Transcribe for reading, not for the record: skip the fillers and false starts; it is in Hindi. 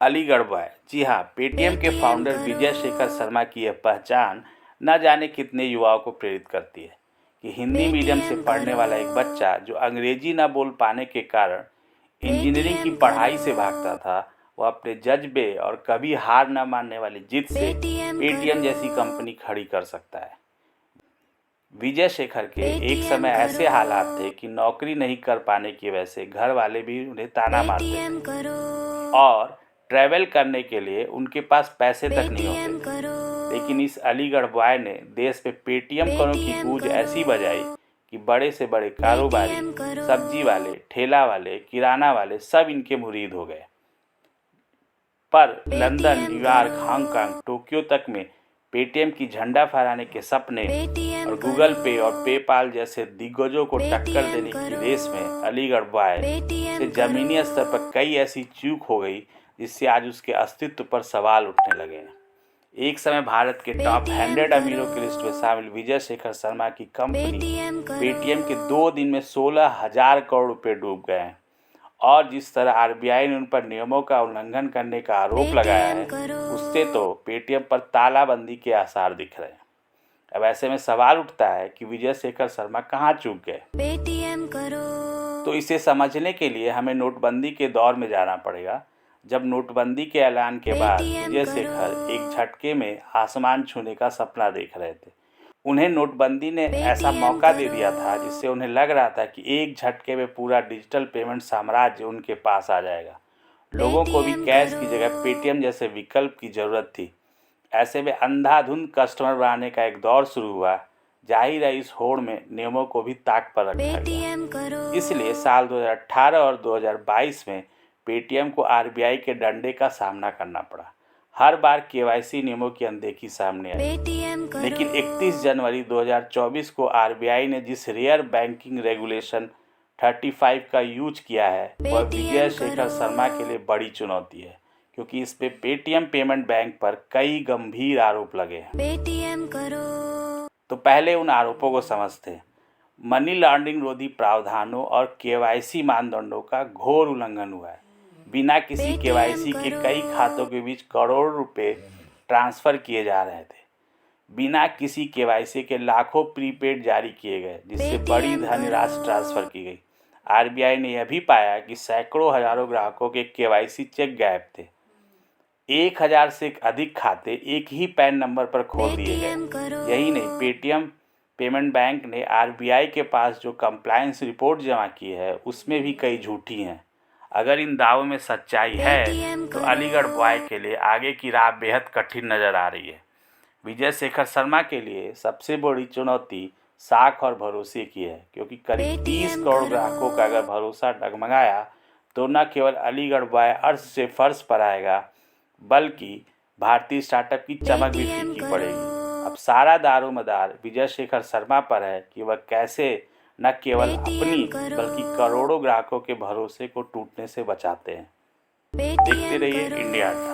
अलीगढ़ बॉय। जी हाँ, पेटीएम के फाउंडर विजय शेखर शर्मा की यह पहचान न जाने कितने युवाओं को प्रेरित करती है कि हिंदी मीडियम से पढ़ने वाला एक बच्चा जो अंग्रेजी न बोल पाने के कारण इंजीनियरिंग की पढ़ाई से भागता था, वो अपने जज्बे और कभी हार न मानने वाली जिद से पेटीएम जैसी कंपनी खड़ी कर सकता है। विजय शेखर के एक समय ऐसे हालात थे कि नौकरी नहीं कर पाने की वजह से घर वाले भी उन्हें ताना मारते थे और ट्रैवल करने के लिए उनके पास पैसे तक नहीं होते थे। लेकिन इस अलीगढ़ बॉय ने देश में पेटीएम करो की गूंज ऐसी बजाई कि बड़े से बड़े कारोबारी, सब्जी वाले, ठेला वाले, किराना वाले सब इनके मुरीद हो गए। पर लंदन, न्यूयॉर्क, हांगकांग, टोक्यो तक में पेटीएम की झंडा फहराने के सपने और गूगल पे और पेपाल जैसे दिग्गजों को टक्कर देने की रेस में अलीगढ़ बॉय से जमीनी स्तर पर कई ऐसी चूक हो गई जिससे आज उसके अस्तित्व पर सवाल उठने लगे हैं। एक समय भारत के टॉप 100 अमीरों की लिस्ट में शामिल विजय शेखर शर्मा की कंपनी पेटीएम के 2 दिन में 16,000 करोड़ रुपए डूब गए हैं और जिस तरह आरबीआई ने उन पर नियमों का उल्लंघन करने का आरोप लगाया है, उससे तो पेटीएम पर तालाबंदी के आसार दिख रहे हैं। अब ऐसे में सवाल उठता है कि विजय शेखर शर्मा कहाँ चूक गए। तो इसे समझने के लिए हमें नोटबंदी के दौर में जाना पड़ेगा, जब नोटबंदी के ऐलान के बाद विजय शेखर एक झटके में आसमान छूने का सपना देख रहे थे। उन्हें नोटबंदी ने ऐसा मौका दे दिया था जिससे उन्हें लग रहा था कि एक झटके में पूरा डिजिटल पेमेंट साम्राज्य उनके पास आ जाएगा। लोगों को भी कैश की जगह पेटीएम जैसे विकल्प की ज़रूरत थी। ऐसे में अंधाधुंध कस्टमर बनाने का एक दौर शुरू हुआ। जाहिर है इस होड़ में नियमों को भी ताक पर रखा गया। इसलिए साल 2018 और 2022 में पेटीएम को आरबीआई के डंडे का सामना करना पड़ा। हर बार केवाईसी नियमों की अनदेखी सामने आई। लेकिन 31 जनवरी 2024 को आरबीआई ने जिस रेयर बैंकिंग रेगुलेशन 35 का यूज किया है वह विजय शेखर शर्मा के लिए बड़ी चुनौती है, क्योंकि इस पे पेटीएम पेमेंट बैंक पर कई गंभीर आरोप लगे हैं। तो पहले उन आरोपों को समझते हैं। मनी लॉन्ड्रिंग रोधी प्रावधानों और केवाईसी मानदंडों का घोर उल्लंघन हुआ है। बिना किसी केवाईसी के कई खातों के बीच करोड़ों रुपए ट्रांसफ़र किए जा रहे थे। बिना किसी केवाईसी के लाखों प्रीपेड जारी किए गए, जिससे बड़ी धनराशि ट्रांसफ़र की गई। आरबीआई ने यह भी पाया कि सैकड़ों हजारों ग्राहकों के केवाईसी चेक गायब थे। 1000 से अधिक खाते एक ही पैन नंबर पर खोल दिए गए। यही नहीं, पेटीएम पेमेंट बैंक ने आरबीआई के पास जो कंप्लायंस रिपोर्ट जमा की है उसमें भी कई झूठी हैं। अगर इन दावों में सच्चाई है तो अलीगढ़ बॉय के लिए आगे की राह बेहद कठिन नज़र आ रही है। विजय शेखर शर्मा के लिए सबसे बड़ी चुनौती साख और भरोसे की है, क्योंकि करीब 30 करोड़ ग्राहकों का अगर भरोसा डगमगाया तो न केवल अलीगढ़ बॉय अर्श से फर्श पर आएगा, बल्कि भारतीय स्टार्टअप की चमक भी फीकी पड़ेगी। अब सारा दारोमदार विजय शेखर शर्मा पर है कि वह कैसे न केवल अपनी बल्कि करोड़ों ग्राहकों के भरोसे को टूटने से बचाते हैं। देखते रहिए इंडिया अड्डा।